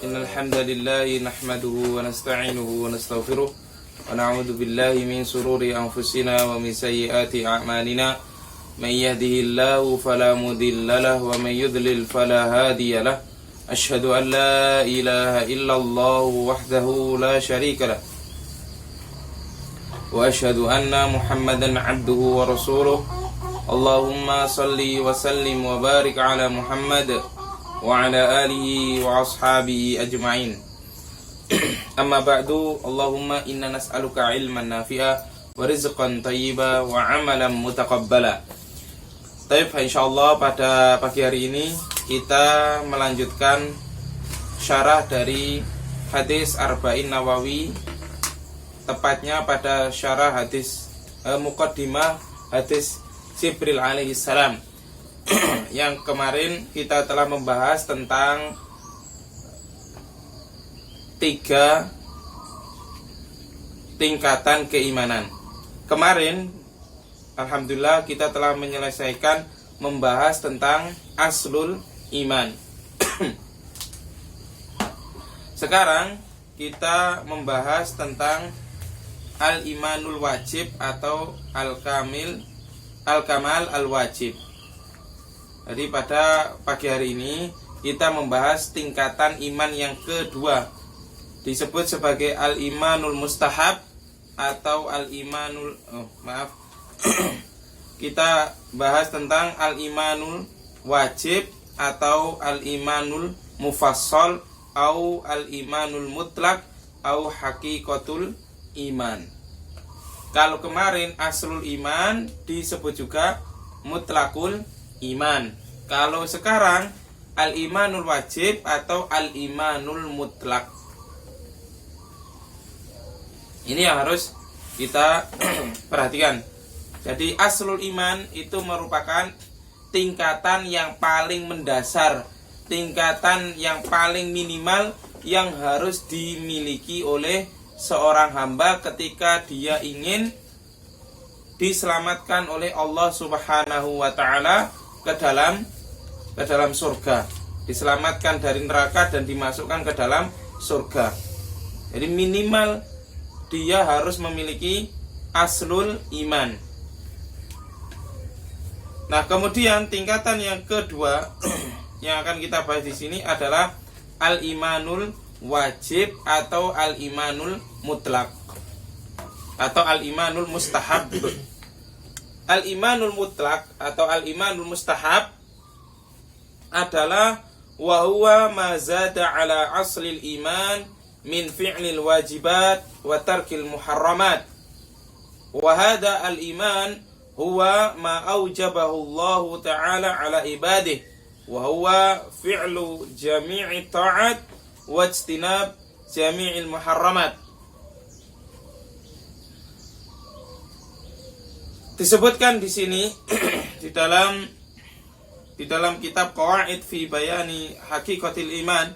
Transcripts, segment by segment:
Innal hamdalillah nahmaduhu wa nasta'inuhu wa nastaghfiruh wa na'udzu billahi min shururi anfusina wa min sayyiati a'malina. May yahdihillahu fala mudilla lahu wa may yudlil fala hadiya lahu. Asyhadu an la ilaha illallah wahdahu la syarika lahu wa asyhadu anna Muhammadan 'abduhu wa rasuluh. Allahumma salli wa sallim wa barik ala Muhammad wa ala alihi wa ashabihi ajma'in. Amma ba'du, Allahumma inna nas'aluka ilman nafi'a wa rizqan thayyiba wa amalan mutaqabbala. Baik, insyaallah pada pagi hari ini kita melanjutkan syarah dari hadis Arba'in Nawawi, tepatnya pada syarah hadis muqaddimah hadis Jibril alaihi salam. Yang kemarin kita telah membahas tentang 3 tingkatan keimanan. Kemarin alhamdulillah kita telah menyelesaikan membahas tentang aslul iman. Sekarang kita membahas tentang al-imanul wajib atau al-kamal al-wajib. Jadi pada pagi hari ini kita membahas tingkatan iman yang kedua, disebut sebagai al-imanul mustahab atau al-imanul kita bahas tentang al-imanul wajib atau al-imanul mufassal atau al-imanul mutlak atau haqiqatul iman. Kalau kemarin aslul iman disebut juga mutlakul iman. Kalau sekarang al-imanul wajib atau al-imanul mutlak. Ini yang harus kita perhatikan. Jadi aslul iman itu merupakan tingkatan yang paling mendasar, tingkatan yang paling minimal yang harus dimiliki oleh seorang hamba ketika dia ingin diselamatkan oleh Allah Subhanahu wa taala ke dalam surga, diselamatkan dari neraka dan dimasukkan ke dalam surga. Jadi minimal dia harus memiliki aslul iman. Nah, kemudian tingkatan yang kedua yang akan kita bahas di sini adalah al-imanul wajib atau al-imanul mutlak atau al-imanul mustahab. Al-imanul mutlak atau al-imanul mustahab adalah wa huwa ma zada ala aslil iman min fi'lil wajibat wa tarkil muharramat. Wa hadha al-iman huwa ma aujabahu Allah ta'ala ala ibadihi wa huwa fi'lu jami'i ta'at wajtinab jami'il muharramat. Disebutkan di sini di dalam kitab Qawaid fi Bayani Haqiqatil Iman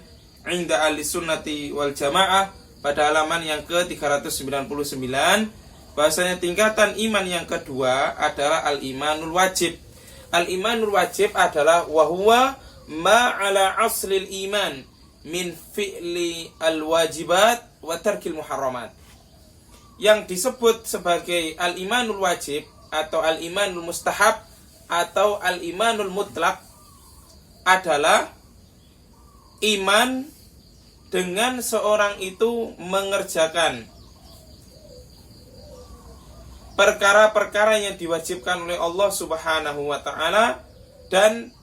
Inda Ahli Sunnati wal Jamaah pada halaman yang ke-399, bahasanya tingkatan iman yang kedua adalah al-imanul wajib. Al-imanul wajib adalah wa huwa ma ala aslil iman min fi'li al-wajibat wa tarkil muharramat. Yang disebut sebagai al-imanul wajib atau al-imanul mustahab atau al-imanul mutlak adalah iman dengan seorang itu mengerjakan perkara-perkara yang diwajibkan oleh Allah Subhanahu wa taala dan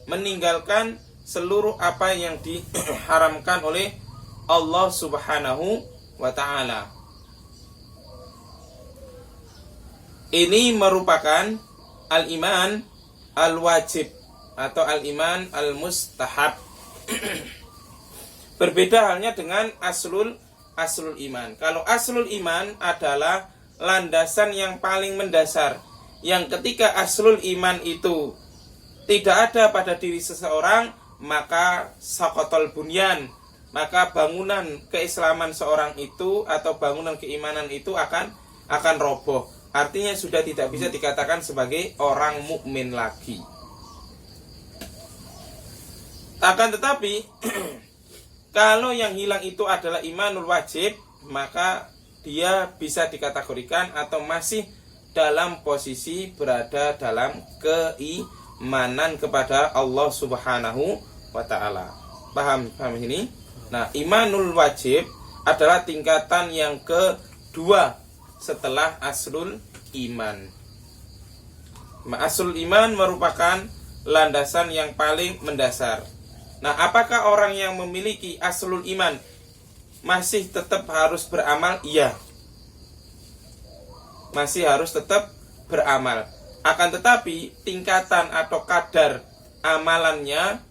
meninggalkan seluruh apa yang diharamkan oleh Allah Subhanahu wa ta'ala. Ini merupakan al-iman al-wajib atau al-iman al-mustahab. Berbeda halnya dengan aslul iman. Kalau aslul iman adalah landasan yang paling mendasar, yang ketika aslul iman itu tidak ada pada diri seseorang, maka saqatal bunyan, maka bangunan keislaman seorang itu atau bangunan keimanan itu akan roboh. Artinya sudah tidak bisa dikatakan sebagai orang mukmin lagi. Akan tetapi kalau yang hilang itu adalah imanul wajib, maka dia bisa dikategorikan atau masih dalam posisi berada dalam keimanan kepada Allah Subhanahu wa ta'ala. Paham ini? Nah, imanul wajib adalah tingkatan yang kedua setelah aslul iman. Aslul iman merupakan landasan yang paling mendasar. Nah, apakah orang yang memiliki aslul iman masih tetap harus beramal? Iya, masih harus tetap beramal. Akan tetapi tingkatan atau kadar amalannya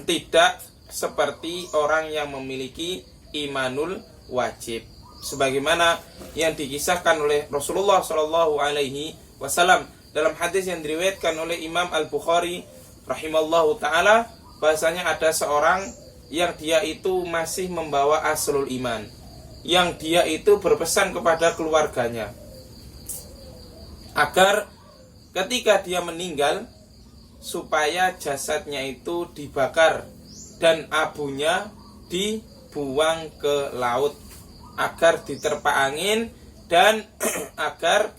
tidak seperti orang yang memiliki imanul wajib, sebagaimana yang dikisahkan oleh Rasulullah Shallallahu Alaihi Wasallam dalam hadis yang diriwayatkan oleh Imam Al-Bukhari rahimallahu ta'ala, bahasanya ada seorang yang dia itu masih membawa aslul iman, yang dia itu berpesan kepada keluarganya agar ketika dia meninggal supaya jasadnya itu dibakar dan abunya dibuang ke laut agar diterpa angin, dan agar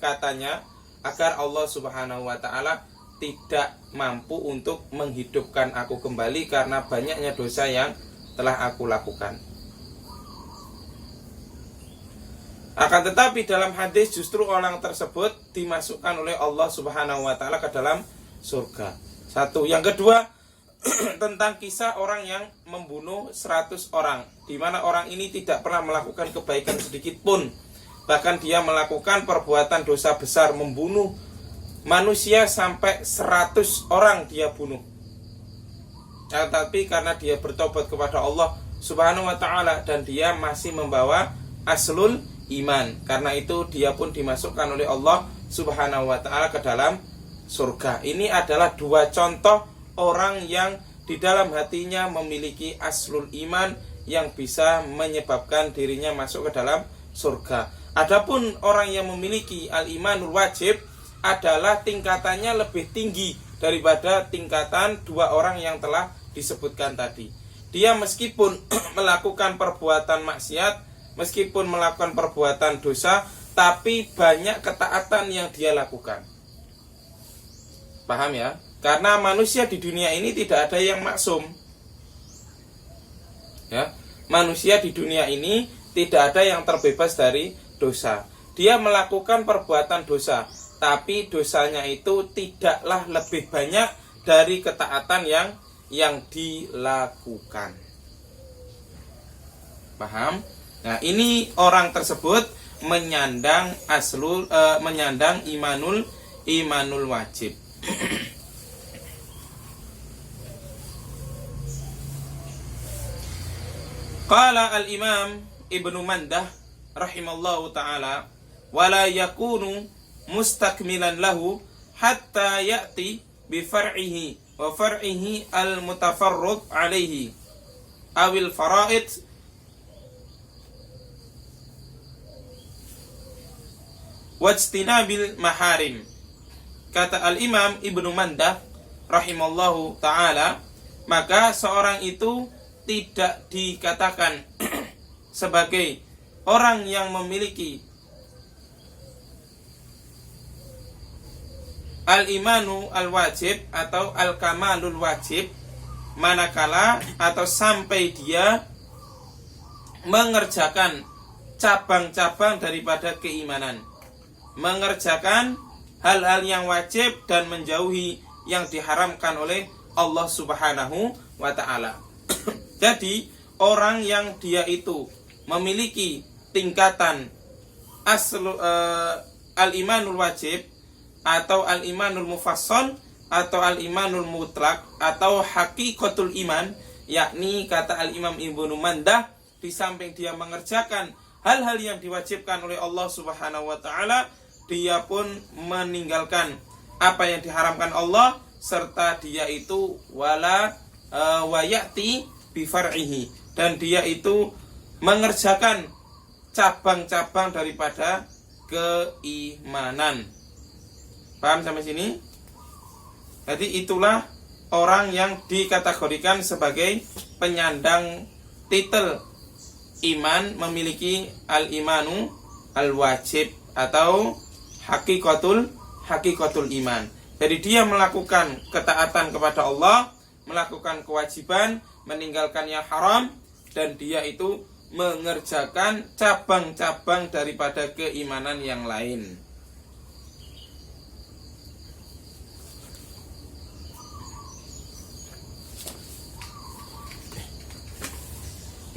Allah Subhanahu wa ta'ala tidak mampu untuk menghidupkan aku kembali karena banyaknya dosa yang telah aku lakukan. Akan tetapi dalam hadis justru orang tersebut dimasukkan oleh Allah Subhanahu wa ta'ala ke dalam surga. Satu. Yang kedua, tentang kisah orang yang membunuh 100 orang, di mana orang ini tidak pernah melakukan kebaikan sedikit pun. Bahkan dia melakukan perbuatan dosa besar, membunuh manusia sampai 100 orang dia bunuh. Tetapi karena dia bertobat kepada Allah Subhanahu wa ta'ala dan dia masih membawa aslul iman, karena itu dia pun dimasukkan oleh Allah Subhanahu wa ta'ala ke dalam surga. Ini adalah dua contoh orang yang di dalam hatinya memiliki aslul iman yang bisa menyebabkan dirinya masuk ke dalam surga. Adapun orang yang memiliki al-imanul wajib adalah tingkatannya lebih tinggi daripada tingkatan dua orang yang telah disebutkan tadi. Dia meskipun melakukan perbuatan maksiat, meskipun melakukan perbuatan dosa, tapi banyak ketaatan yang dia lakukan. Paham ya? Karena manusia di dunia ini tidak ada yang maksum. Ya, manusia di dunia ini tidak ada yang terbebas dari dosa. Dia melakukan perbuatan dosa, tapi dosanya itu tidaklah lebih banyak dari ketaatan yang dilakukan. Paham? Nah, ini orang tersebut menyandang imanul wajib. Qala al-Imam Ibnu Mandah rahimallahu ta'ala, wala yakunu mustakmilan lahu hatta ya'ti bi far'ihi wa far'ihi al-mutafarrid alaihi awil fara'id wajtinabil maharim. Kata al-Imam Ibnu Mandah rahimallahu ta'ala, maka seorang itu tidak dikatakan sebagai orang yang memiliki al-imanu al-wajib atau al-kamalul wajib manakala atau sampai dia mengerjakan cabang-cabang daripada keimanan, mengerjakan hal-hal yang wajib dan menjauhi yang diharamkan oleh Allah Subhanahu wa ta'ala. Jadi orang yang dia itu memiliki tingkatan al-imanul wajib atau al-imanul mufassal atau al-imanul mutlak atau hakikatul iman, yakni kata al-Imam Ibnu Mandah, di samping dia mengerjakan hal-hal yang diwajibkan oleh Allah Subhanahu wa ta'ala, dia pun meninggalkan apa yang diharamkan Allah, serta dia itu wayati bifar'ihi, dan dia itu mengerjakan cabang-cabang daripada keimanan. Paham sampai sini? Jadi itulah orang yang dikategorikan sebagai penyandang titel iman, memiliki al-imanu al-wajib atau hakikatul iman. Jadi dia melakukan ketaatan kepada Allah, melakukan kewajiban, meninggalkan yang haram, dan dia itu mengerjakan cabang-cabang daripada keimanan yang lain.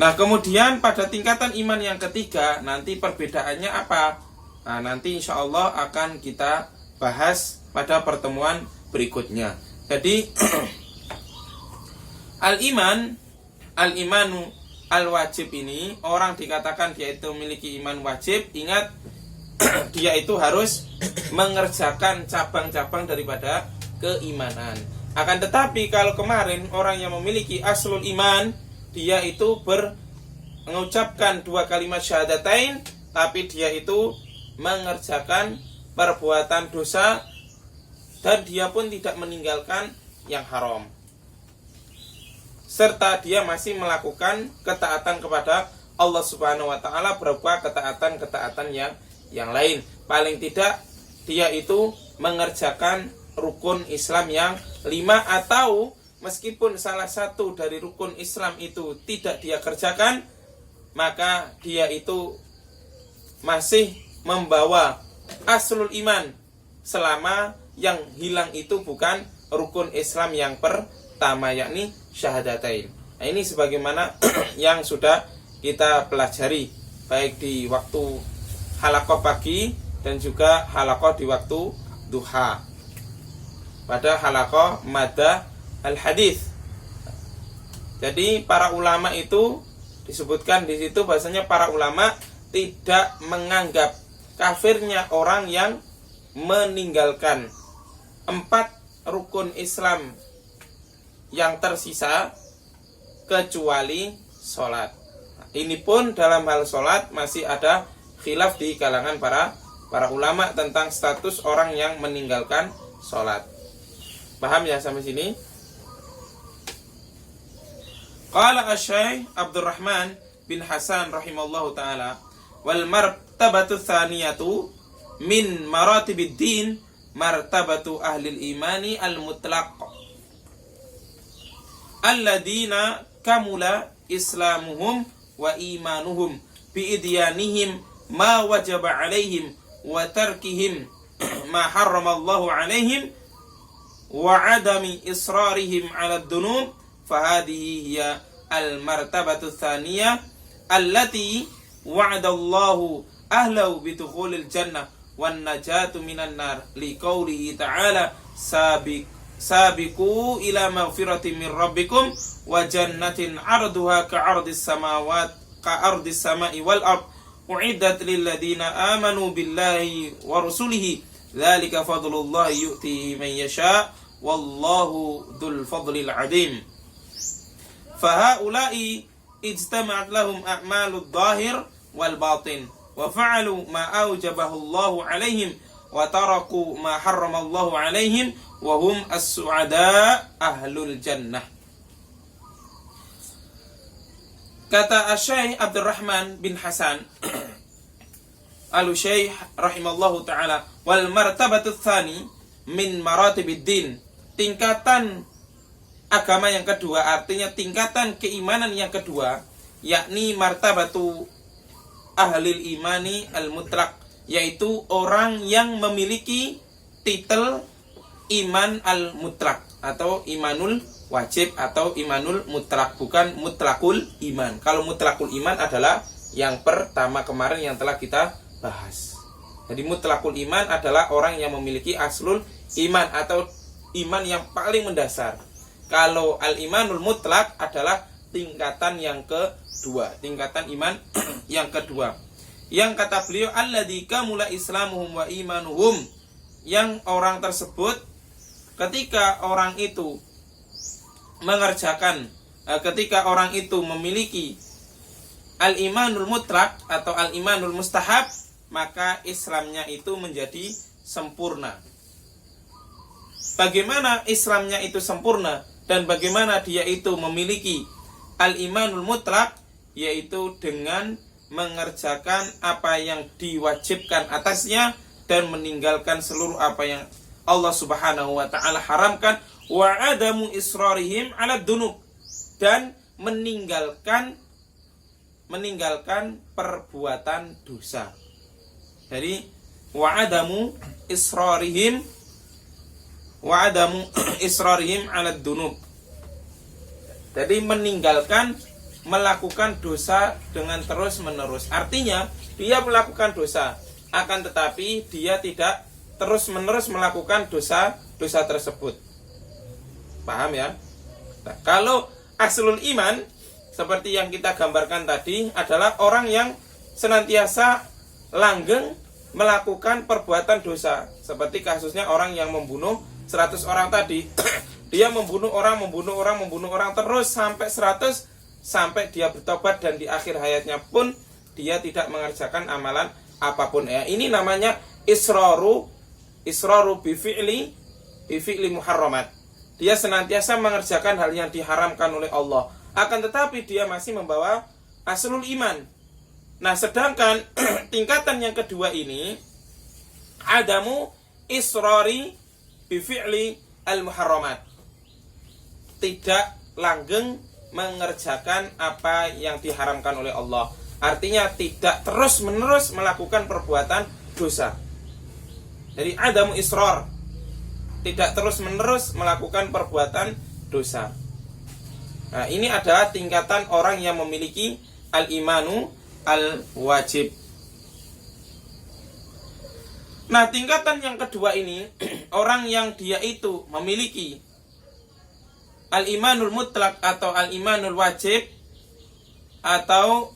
Nah, kemudian pada tingkatan iman yang ketiga, nanti perbedaannya apa? Nah, nanti insya Allah akan kita bahas pada pertemuan berikutnya. Jadi, al-imanu al-wajib ini, orang dikatakan dia itu memiliki iman wajib, ingat, dia itu harus mengerjakan cabang-cabang daripada keimanan. Akan tetapi, kalau kemarin orang yang memiliki aslul iman, dia itu mengucapkan 2 kalimat syahadatain, tapi dia itu mengerjakan perbuatan dosa, dan dia pun tidak meninggalkan yang haram, serta dia masih melakukan ketaatan kepada Allah Subhanahu wa ta'ala berupa ketaatan-ketaatan yang lain. Paling tidak dia itu mengerjakan rukun Islam yang 5, atau meskipun salah satu dari rukun Islam itu tidak dia kerjakan, maka dia itu masih membawa aslul iman selama yang hilang itu bukan rukun Islam yang pertama, yakni syahadatain. Nah, ini sebagaimana yang sudah kita pelajari baik di waktu halaqah pagi dan juga halaqah di waktu duha pada halaqah madah al-hadis. Jadi para ulama itu disebutkan di situ bahasanya para ulama tidak menganggap kafirnya orang yang meninggalkan 4 rukun Islam yang tersisa kecuali sholat. Ini pun dalam hal sholat masih ada khilaf di kalangan para ulama tentang status orang yang meninggalkan sholat. Paham ya sampai sini? Qala asy-Syaikh Abdurrahman bin Hasan rahimallahu taala, wal martabatu tsaniyatu min maratibid din martabatu ahlil imani al-mutlaq alladina kamula islamuhum wa imanuhum bi idyanihim ma wajaba alaihim wa tarkihim ma harramallahu alaihim wa adami israrihim ala ad-dunub. Fahadihi hiya al-martabatu tsaniyah allati wa'adallahu ahlahu bidukhulil jannah wan najatu minan nar liqaulihi ta'ala sabiqu ila maghfiratin min rabbikum wa jannatin 'arduha ka'ardis samai wal ard u'iddat lil ladina amanu billahi wa rusulihi dzalika fadlullahi yu'tihi man yasha wallahu dzul fadlil 'adzim. Fahaula'i ijtama'at lahum a'malud dhahir wal batin wa fa'alu ma aujabahu Allahu 'alaihim wa taraku ma harramallahu 'alaihim wa hum as-su'ada ahlul jannah. Kata Asy-Syaikh Abdurrahman bin Hasan Al-Syaikh rahimallahu ta'ala, wal martabatu tsani min maratibid din, tingkatan agama yang kedua, artinya tingkatan keimanan yang kedua, yakni martabatu ahlil imani al-mutlaq, yaitu orang yang memiliki titel iman al-mutlaq atau imanul wajib atau imanul mutlaq, bukan mutlaqul iman. Kalau mutlaqul iman adalah yang pertama kemarin yang telah kita bahas. Jadi mutlaqul iman adalah orang yang memiliki aslul iman atau iman yang paling mendasar. Kalau al-imanul mutlaq adalah tingkatan yang kedua, tingkatan iman yang kedua. Yang kata beliau, alladzi kamula islamuhum wa imanuhum, yang orang tersebut ketika orang itu mengerjakan, ketika orang itu memiliki al-imanul mutlaq atau al-imanul mustahab, maka Islamnya itu menjadi sempurna. bagaimana Islamnya itu sempurna dan bagaimana dia itu memiliki al-imanul mutlak, yaitu dengan mengerjakan apa yang diwajibkan atasnya dan meninggalkan seluruh apa yang Allah Subhanahu wa taala haramkan, wa adamu israrihim 'ala dzunub, dan meninggalkan perbuatan dosa. Jadi wa adamu israrihim 'ala dzunub. Jadi meninggalkan melakukan dosa dengan terus-menerus. Artinya dia melakukan dosa, akan tetapi dia tidak terus-menerus melakukan dosa tersebut. Paham ya? Nah, kalau aslul iman seperti yang kita gambarkan tadi adalah orang yang senantiasa langgeng melakukan perbuatan dosa. Seperti kasusnya orang yang membunuh 100 orang tadi. Dia membunuh orang terus sampai 100, sampai dia bertobat dan di akhir hayatnya pun dia tidak mengerjakan amalan apapun ya. Ini namanya israru bi fi'li muharramat. Dia senantiasa mengerjakan hal yang diharamkan oleh Allah, akan tetapi dia masih membawa aslul iman. Nah, sedangkan tingkatan yang kedua ini adamu israri bi fi'li al muharramat. Tidak langgeng mengerjakan apa yang diharamkan oleh Allah. Artinya tidak terus-menerus melakukan perbuatan dosa. Jadi adamu israr, tidak terus-menerus melakukan perbuatan dosa. Nah, ini adalah tingkatan orang yang memiliki al-imanu al-wajib. Nah, tingkatan yang kedua ini orang yang dia itu memiliki al-imanul mutlak atau al-imanul wajib atau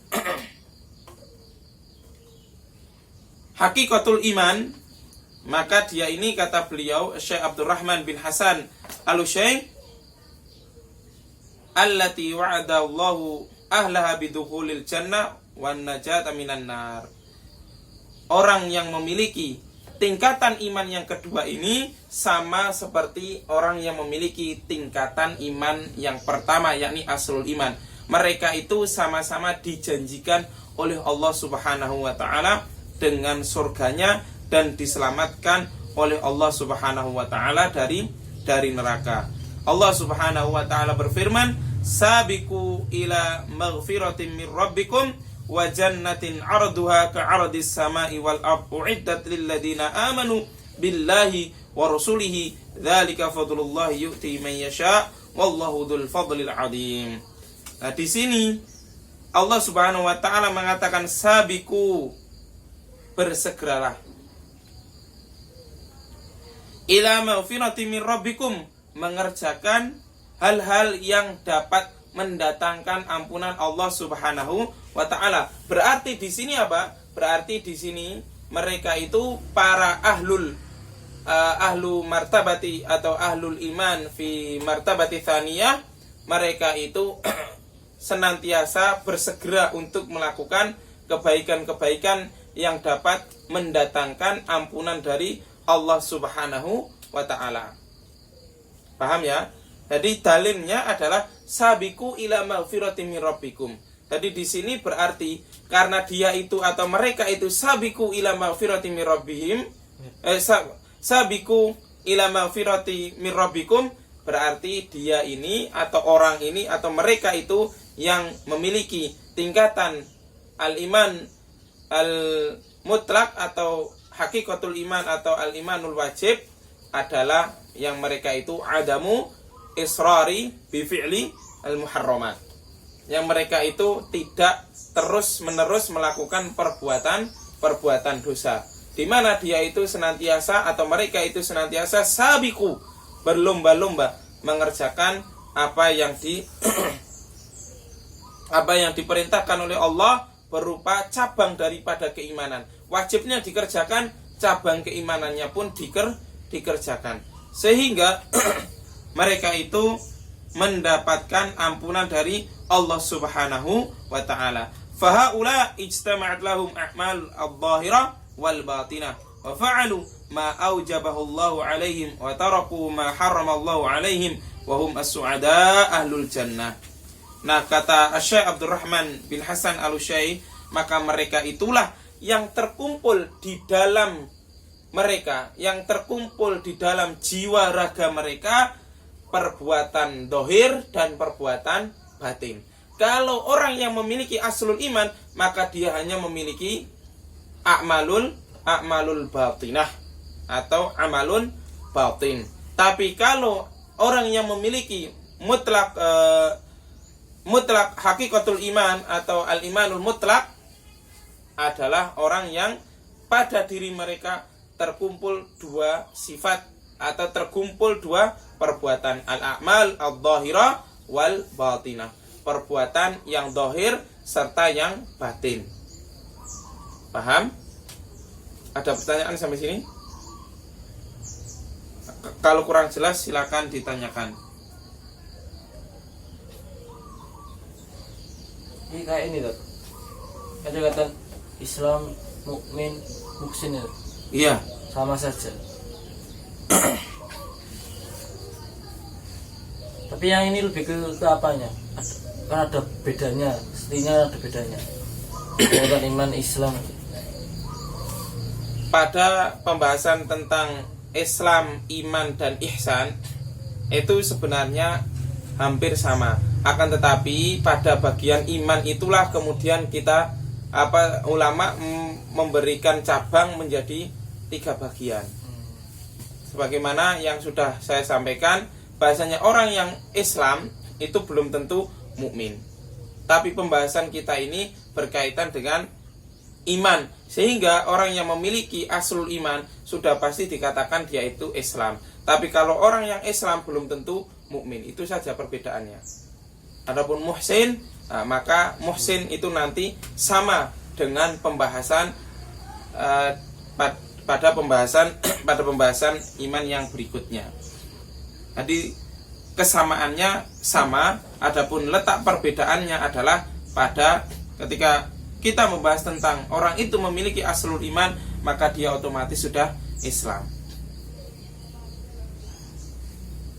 hakikatul iman, maka dia ini kata beliau Syekh Abdurrahman bin Hasan Al-Utsyaim, allati wa'ada Allahu ahlaha bidukhulil jannah wan najata minan nar. Orang yang memiliki tingkatan iman yang kedua ini sama seperti orang yang memiliki tingkatan iman yang pertama, yakni aslul iman. Mereka itu sama-sama dijanjikan oleh Allah Subhanahu wa taala dengan surganya dan diselamatkan oleh Allah Subhanahu wa taala dari neraka. Allah Subhanahu wa taala berfirman, "Sabiqu ila maghfiratin mir rabbikum wa jannatin 'arduha ka'ardis sama'i wal ardh u'iddat lil ladzina amanu billahi wa rasulihi dzalika fadlullahi yu'ti man yasha wallahu dzul fadlil 'adzim." Nah, di sini Allah Subhanahu wa taala mengatakan sabiqu, bersegeralah, ila maghfiratin mir rabbikum, mengerjakan hal-hal yang dapat mendatangkan ampunan Allah Subhanahu wa taala. Berarti di sini apa? Berarti di sini mereka itu para ahlu martabati atau ahlul iman fi martabati tsaniyah. Mereka itu senantiasa bersegera untuk melakukan kebaikan-kebaikan yang dapat mendatangkan ampunan dari Allah Subhanahu wa taala. Paham ya? Jadi dalilnya adalah sabiqu ila maghfiratin mir rabbikum. Jadi di sini berarti karena dia itu atau mereka itu sabiqu ila maghfiratin mir rabbihim, sabiqu ila maghfirati mir rabbikum, berarti dia ini atau orang ini atau mereka itu yang memiliki tingkatan al-iman al-mutlak atau hakikatul iman atau al-imanul wajib adalah yang mereka itu adamu israri bi fi'li al-muharramat. Yang mereka itu tidak terus-menerus melakukan perbuatan dosa. Di mana dia itu senantiasa atau mereka itu senantiasa sabiqu, berlomba-lomba mengerjakan apa yang diperintahkan oleh Allah berupa cabang daripada keimanan. Wajibnya dikerjakan, cabang keimanannya pun dikerjakan. Sehingga mereka itu mendapatkan ampunan dari Allah Subhanahu wa taala. Fahaula ijtama'at lahum a'mal adh-dhahirah wal batinah wa fa'alu ma aujabahullahu alaihim wa taraku ma harramallahu alaihim wa hum as-su'ada ahlul jannah. Nah, kata Syekh Abdurrahman bin Hasan Al-Utsyairi, maka mereka itulah yang terkumpul di dalam mereka, yang terkumpul di dalam jiwa raga mereka perbuatan dohir dan perbuatan batin. Kalau orang yang memiliki aslul iman, maka dia hanya memiliki a'malul batinah atau amalun batin. Tapi kalau orang yang memiliki mutlak hakikatul iman atau al-imanul mutlak adalah orang yang pada diri mereka terkumpul dua sifat atau terkumpul dua perbuatan, al-a'mal al-dhahirah wal batinah, perbuatan yang zahir serta yang batin. Paham? Ada pertanyaan sampai sini? Kalau kurang jelas silakan ditanyakan. Ini kayak ini tuh. Ada kata Islam, mukmin, muhsin. Iya. Sama saja. Tapi yang ini lebih ke apanya? Kan ada bedanya, setinya ada bedanya. Bukan iman Islam. Pada pembahasan tentang Islam, iman dan ihsan itu sebenarnya hampir sama. Akan tetapi pada bagian iman itulah kemudian kita ulama memberikan cabang menjadi 3 bagian. Sebagaimana yang sudah saya sampaikan, bahasanya orang yang Islam itu belum tentu mukmin. Tapi pembahasan kita ini berkaitan dengan iman, sehingga orang yang memiliki aslul iman sudah pasti dikatakan dia itu Islam. Tapi kalau orang yang Islam belum tentu mukmin, itu saja perbedaannya. Adapun muhsin, maka muhsin itu nanti sama dengan pembahasan pada pembahasan iman yang berikutnya. Jadi kesamaannya sama, adapun letak perbedaannya adalah pada ketika kita membahas tentang orang itu memiliki aslul iman, maka dia otomatis sudah Islam.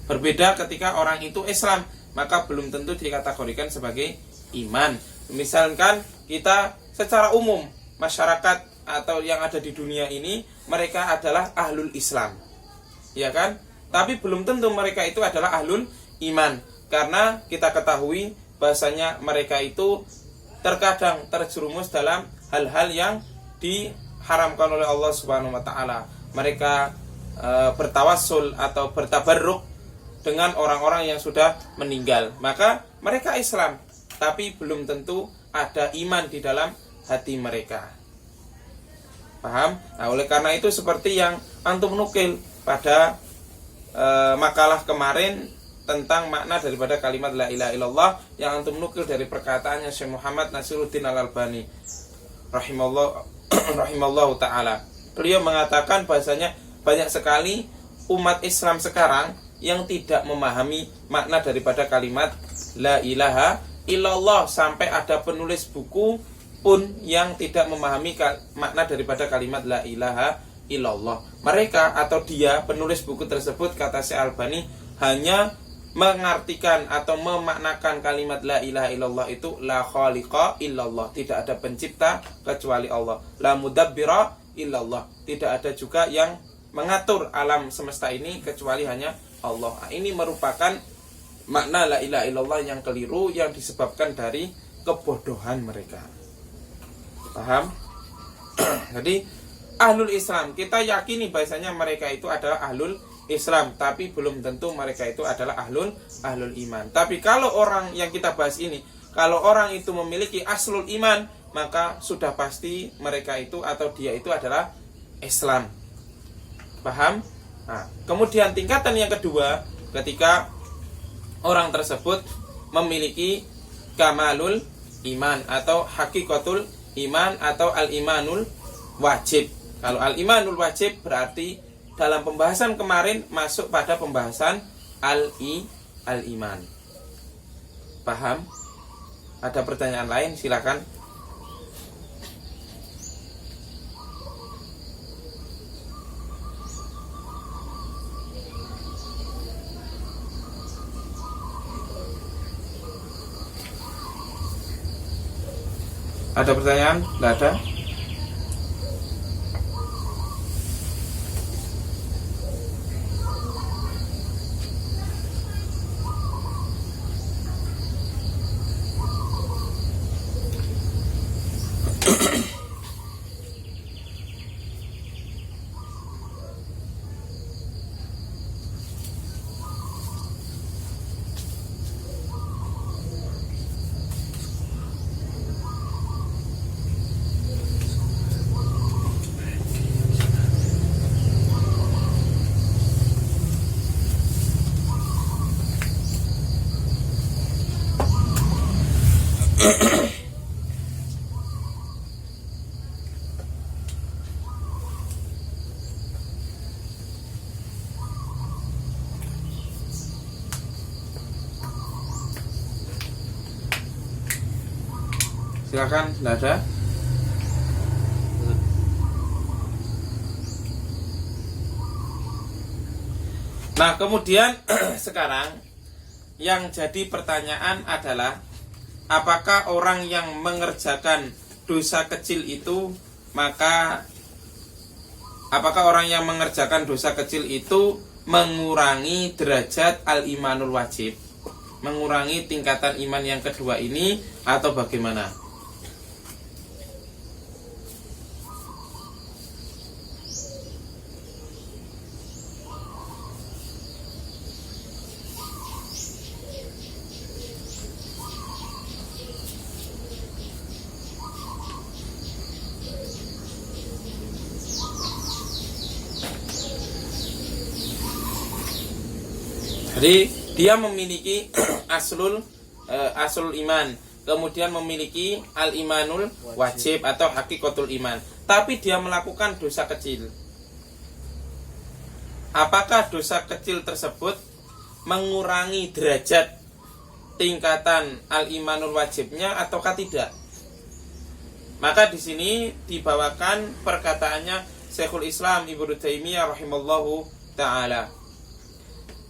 Berbeda ketika orang itu Islam, maka belum tentu dikategorikan sebagai iman. Misalkan kita secara umum, masyarakat atau yang ada di dunia ini, mereka adalah ahlul Islam, ya kan? Tapi belum tentu mereka itu adalah ahlul iman, karena kita ketahui bahasanya mereka itu terkadang terjerumus dalam hal-hal yang diharamkan oleh Allah Subhanahu wa taala. Mereka bertawassul atau bertabarruk dengan orang-orang yang sudah meninggal. Maka mereka Islam, tapi belum tentu ada iman di dalam hati mereka. Paham? Nah, oleh karena itu seperti yang antum nukil pada makalah kemarin tentang makna daripada kalimat la ilaha illallah yang antum nukil dari perkataannya Syekh Muhammad Nasiruddin Al-Albani rahimallahu taala. Beliau mengatakan bahasanya banyak sekali umat Islam sekarang yang tidak memahami makna daripada kalimat la ilaha illallah, sampai ada penulis buku pun yang tidak memahami makna daripada kalimat la ilaha illallah. Mereka atau dia penulis buku tersebut, kata Syekh Albani, hanya mengartikan atau memaknakan kalimat la ilaha illallah itu la khaliqa illallah, tidak ada pencipta kecuali Allah, la mudabbira illallah, tidak ada juga yang mengatur alam semesta ini kecuali hanya Allah. Ini merupakan makna la ilaha illallah yang keliru, yang disebabkan dari kebodohan mereka. Paham? Jadi ahlul Islam, kita yakini bahasanya mereka itu adalah ahlul Islam, tapi belum tentu mereka itu adalah ahlul iman. Tapi kalau orang yang kita bahas ini, kalau orang itu memiliki aslul iman, maka sudah pasti mereka itu atau dia itu adalah Islam. Paham? Nah, kemudian tingkatan yang kedua, ketika orang tersebut memiliki kamalul iman atau hakikatul iman atau al-imanul wajib. Kalau al-imanul wajib berarti dalam pembahasan kemarin masuk pada pembahasan al-iman. Paham? Ada pertanyaan lain? Silakan. Ini, Ada pertanyaan? Tidak ada? Silakan, tidak ada? Nah, kemudian sekarang yang jadi pertanyaan adalah apakah orang yang mengerjakan dosa kecil itu mengurangi derajat al-imanul wajib, mengurangi tingkatan iman yang kedua ini, atau bagaimana? Jadi dia memiliki aslul iman, kemudian memiliki al-imanul wajib atau hakikatul iman, tapi dia melakukan dosa kecil. Apakah dosa kecil tersebut mengurangi derajat tingkatan al-imanul wajibnya ataukah tidak? Maka di sini dibawakan perkataannya Syekhul Islam Ibnu Taimiyah rahimallahu taala.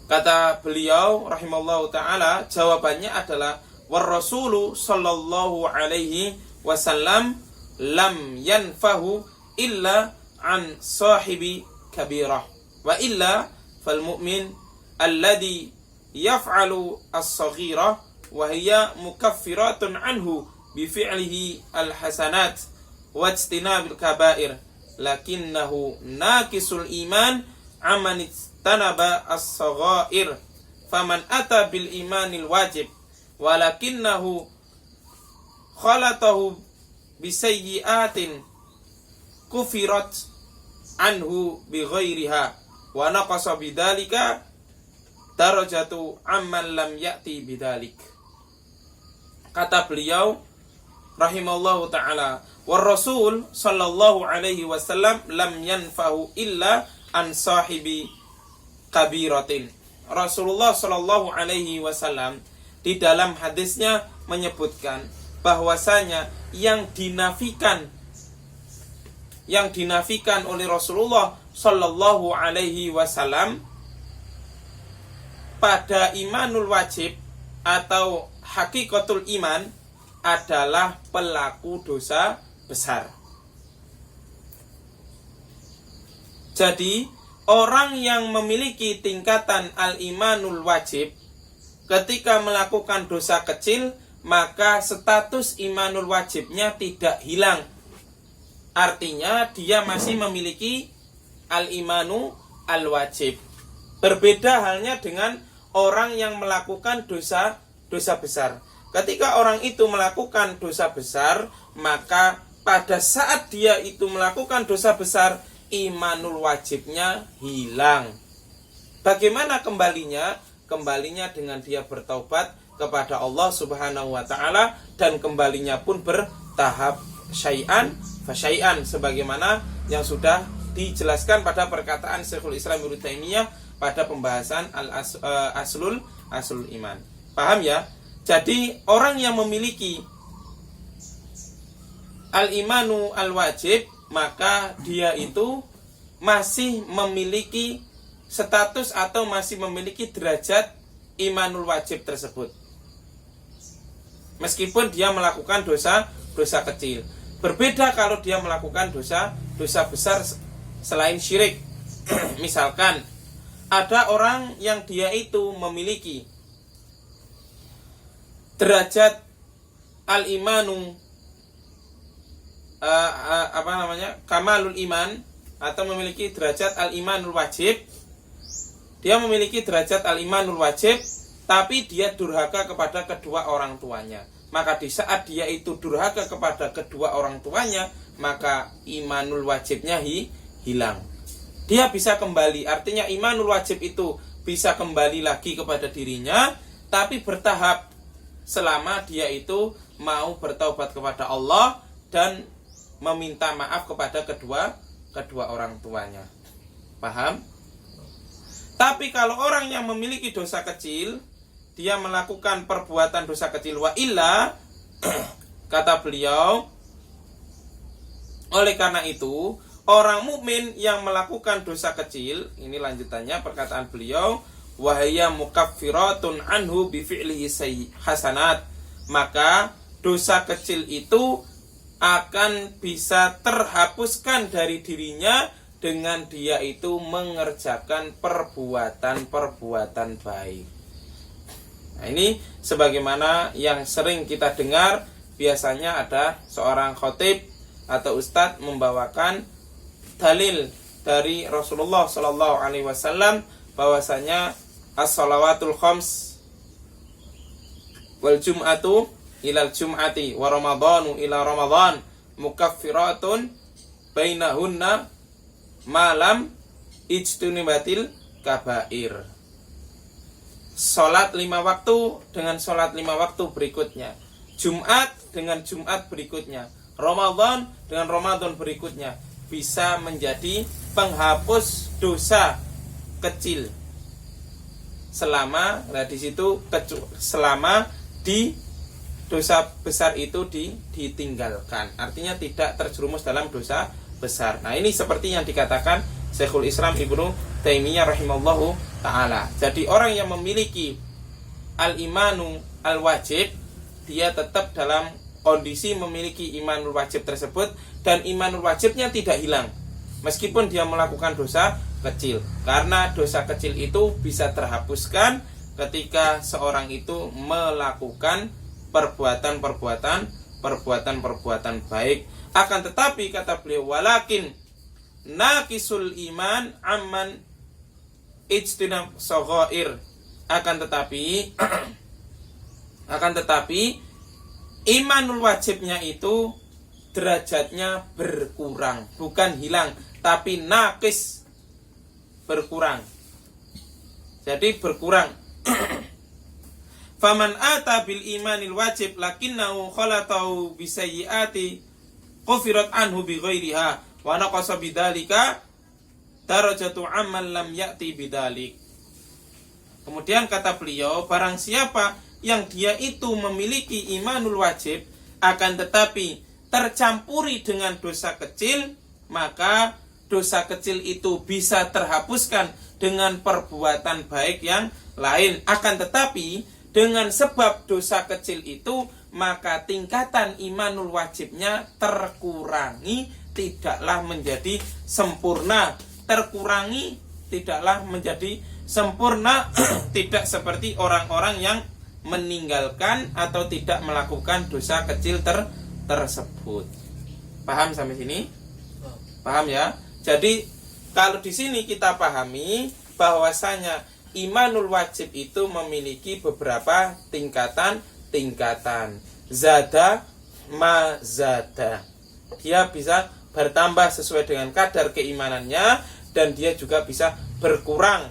Kata beliau rahimallahu taala, jawabannya adalah war rasulu sallallahu alaihi wasallam lam yanfahu illa an sahibi kabirah wa illa fal mu'min alladhi yaf'alu as-saghirah wa hiya mukaffiratun anhu bi fi'lihi al-hasanat wa ijtinabil kaba'ir lakinnahu naqisul iman aman tanaba as-saghair faman ata bil imanil wajib walakinnahu khalatahu bisayyi'atin kufirat anhu bighairiha wa naqasa bidzalika darajatu amman lam ya'ti bidzalik. Kata beliau rahimallahu taala, war rasul sallallahu alaihi wasallam lam yanfahu illa an sahibi kabiratin. Rasulullah sallallahu alaihi wasallam di dalam hadisnya menyebutkan bahwasanya yang dinafikan oleh Rasulullah sallallahu alaihi wasallam pada imanul wajib atau hakikatul iman adalah pelaku dosa besar. Jadi orang yang memiliki tingkatan al-imanul wajib ketika melakukan dosa kecil, maka status imanul wajibnya tidak hilang. Artinya dia masih memiliki al-imanu al-wajib. Berbeda halnya dengan orang yang melakukan dosa besar. Ketika orang itu melakukan dosa besar, maka pada saat dia itu melakukan dosa besar, imanul wajibnya hilang. Bagaimana kembalinya? Kembalinya dengan dia bertaubat kepada Allah Subhanahu wa taala, dan kembalinya pun bertahap syai'an fa syai'an, sebagaimana yang sudah dijelaskan pada perkataan Syekhul Islam Ibnu Taimiyah pada pembahasan aslul iman. Paham ya? Jadi orang yang memiliki al-imanu al-wajib, maka dia itu masih memiliki status atau masih memiliki derajat imanul wajib tersebut. Meskipun dia melakukan dosa dosa kecil. Berbeda kalau dia melakukan dosa besar selain syirik. Misalkan ada orang yang dia itu memiliki derajat al-imanu kamalul iman, atau memiliki derajat al-imanul wajib. Dia memiliki derajat al-imanul wajib, tapi dia durhaka kepada kedua orang tuanya. Maka di saat dia itu durhaka kepada kedua orang tuanya, maka imanul wajibnya hilang. Dia bisa kembali, artinya imanul wajib itu bisa kembali lagi kepada dirinya, tapi bertahap selama dia itu mau bertaubat kepada Allah dan meminta maaf kepada kedua orang tuanya. Paham? Tapi kalau orang yang memiliki dosa kecil, dia melakukan perbuatan dosa kecil, wa illa kata beliau, oleh karena itu orang mukmin yang melakukan dosa kecil, ini lanjutannya perkataan beliau, wahaya mukaffiratun anhu bi fi'lihi hasanat, maka dosa kecil itu akan bisa terhapuskan dari dirinya dengan dia itu mengerjakan perbuatan-perbuatan baik. Nah, ini sebagaimana yang sering kita dengar, biasanya ada seorang khatib atau ustadz membawakan dalil dari Rasulullah Shallallahu Alaihi Wasallam bahwasanya as-salawatul khams wal jum'atu ilal jum'ati wa ramadhanu ila ramadhan mukaffiratun bainahunna malam ijtunibatil kabair. Salat 5 waktu dengan salat 5 waktu berikutnya, Jumat dengan Jumat berikutnya, Ramadan dengan Ramadan berikutnya, bisa menjadi penghapus dosa kecil selama di situ selama di dosa besar itu ditinggalkan, artinya tidak terjerumus dalam dosa besar. Nah, ini seperti yang dikatakan Syekhul Islam Ibnu Taimiyah rahimallahu ta'ala. Jadi orang yang memiliki al-imanu al-wajib, dia tetap dalam kondisi memiliki imanul wajib tersebut, dan imanul wajibnya tidak hilang meskipun dia melakukan dosa kecil, karena dosa kecil itu bisa terhapuskan ketika seorang itu melakukan perbuatan baik. Akan tetapi kata beliau, walakin naqisul iman amman ijtinab saghair, akan tetapi imanul wajibnya itu derajatnya berkurang, bukan hilang, tapi naqis, berkurang. Jadi berkurang. Faman ata bil imanil wajib lakinnahu khalatahu bisayyiati ghufirat anhu bighairiha wa naqasa bidzalika darajatu amman lam ya'ti bidzalik. Kemudian kata beliau, barang siapa yang dia itu memiliki imanul wajib akan tetapi tercampuri dengan dosa kecil, maka dosa kecil itu bisa terhapuskan dengan perbuatan baik yang lain. Akan tetapi dengan sebab dosa kecil itu, maka tingkatan imanul wajibnya terkurangi, tidaklah menjadi sempurna. Terkurangi, tidaklah menjadi sempurna. Tidak seperti orang-orang yang meninggalkan atau tidak melakukan dosa kecil tersebut. Paham sampai sini? Paham ya? Jadi kalau di sini kita pahami bahwasanya imanul wajib itu memiliki beberapa tingkatan. Zada mazada. Dia bisa bertambah sesuai dengan kadar keimanannya, dan dia juga bisa berkurang.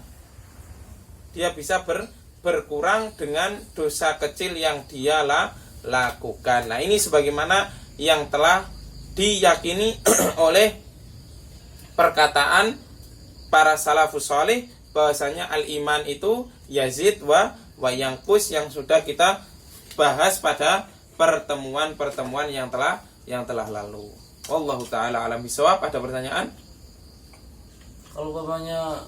Dia bisa berkurang dengan dosa kecil yang dia lakukan. Nah, ini sebagaimana yang telah diyakini oleh perkataan para salafus salih, bahwasanya al-iman itu yazid wa yanqus, yang sudah kita bahas pada pertemuan-pertemuan yang telah lalu. Wallahu taala alam bisawab. Ada pertanyaan? Kalau umpamanya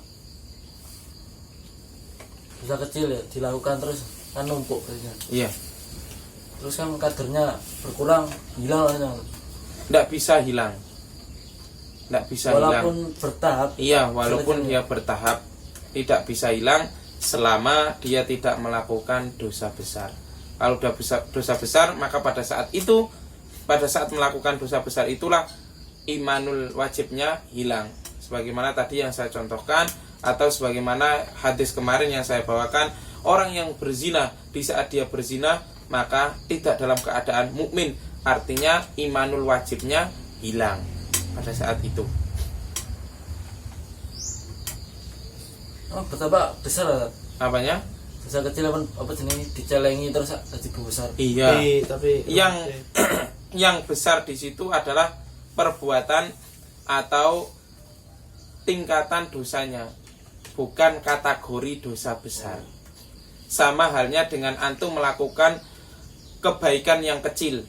dosa kecil ya dilakukan terus kan numpuk biasanya. Iya. terus kan kadernya berkurang, hilang aja. Tidak bisa hilang. Tidak bisa hilang. Walaupun bertahap. Iya, walaupun dia bertahap tidak bisa hilang selama dia tidak melakukan dosa besar. Kalau sudah dosa besar, maka pada saat melakukan dosa besar itulah imanul wajibnya hilang. Sebagaimana tadi yang saya contohkan, atau sebagaimana hadis kemarin yang saya bawakan, orang yang berzina di saat dia berzina maka tidak dalam keadaan mukmin, artinya imanul wajibnya hilang pada saat itu. Oh, betapa besar Apanya? dosa kecil apa jenis dicelengi terus jadi besar. Iya. Tapi Yang besar di situ adalah perbuatan atau tingkatan dosanya, bukan kategori dosa besar. Sama halnya dengan antum melakukan kebaikan yang kecil.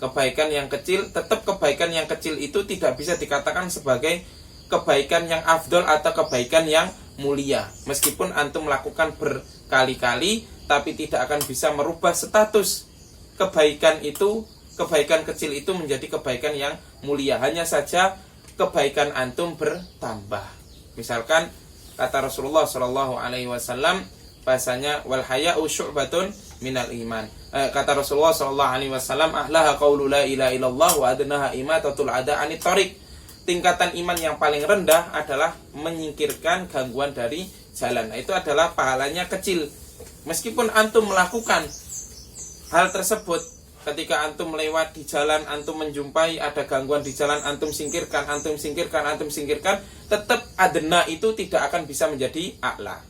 Kebaikan yang kecil, tetap kebaikan yang kecil itu tidak bisa dikatakan sebagai kebaikan yang afdol atau kebaikan yang mulia. Meskipun antum melakukan berkali-kali, tapi tidak akan bisa merubah status kebaikan itu, kebaikan kecil itu menjadi kebaikan yang mulia. Hanya saja kebaikan antum bertambah. Misalkan kata Rasulullah SAW, bahasanya wal haya'u syu'batun minal iman. Kata Rasulullah SAW, ahlaha qawlu la ilaha illallah wa adnaha imatatul ada anit tariq. Tingkatan iman yang paling rendah adalah menyingkirkan gangguan dari jalan. Itu adalah pahalanya kecil. Meskipun antum melakukan hal tersebut, ketika antum melewat di jalan, antum menjumpai ada gangguan di jalan, antum singkirkan, tetap adna itu tidak akan bisa menjadi a'la.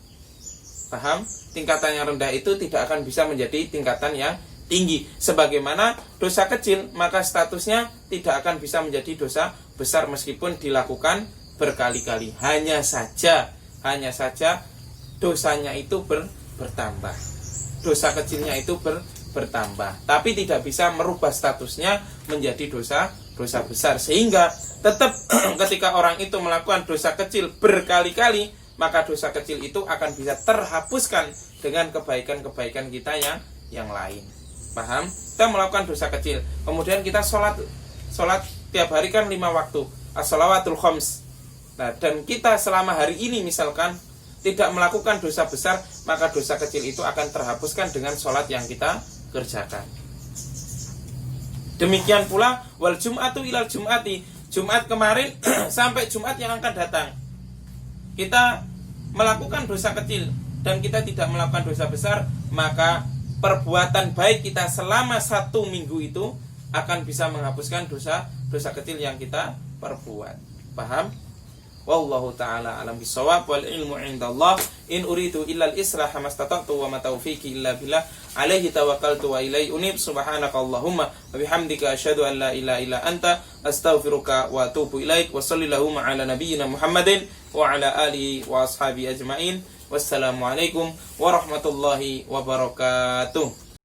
Paham? Tingkatan yang rendah itu tidak akan bisa menjadi tingkatan yang tinggi. Sebagaimana dosa kecil, maka statusnya tidak akan bisa menjadi dosa besar meskipun dilakukan berkali-kali. Hanya saja dosanya itu bertambah. Dosa kecilnya itu bertambah, tapi tidak bisa merubah statusnya menjadi dosa besar. Sehingga tetap ketika orang itu melakukan dosa kecil berkali-kali, maka dosa kecil itu akan bisa terhapuskan dengan kebaikan-kebaikan kita yang lain. Paham? Kita melakukan dosa kecil, kemudian kita sholat tiap hari kan 5 waktu, as-shalawatul khams. Nah, dan kita selama hari ini misalkan tidak melakukan dosa besar, maka dosa kecil itu akan terhapuskan dengan sholat yang kita kerjakan. Demikian pula wal jum'atu ilal jum'ati, Jumat kemarin sampai Jumat yang akan datang, kita melakukan dosa kecil dan kita tidak melakukan dosa besar, maka perbuatan baik kita selama 1 minggu itu akan bisa menghapuskan dosa kecil yang kita perbuat. Paham? Wallahu ta'ala alam bisawab, wal ilmu indallah, in uridu illa al-islah mastata'tu wa ma taufiqi illa billah, alaihi tawakkaltu wa ilaihi unib. Subhanakallahumma wa bihamdika asyhadu an la ilaha illa anta astaghfiruka wa atubu ilaik. Wa sallallahu ala nabiyyina Muhammadin wa ala alihi wa ashabi ajmain. Wassalamualaikum warahmatullahi wabarakatuh.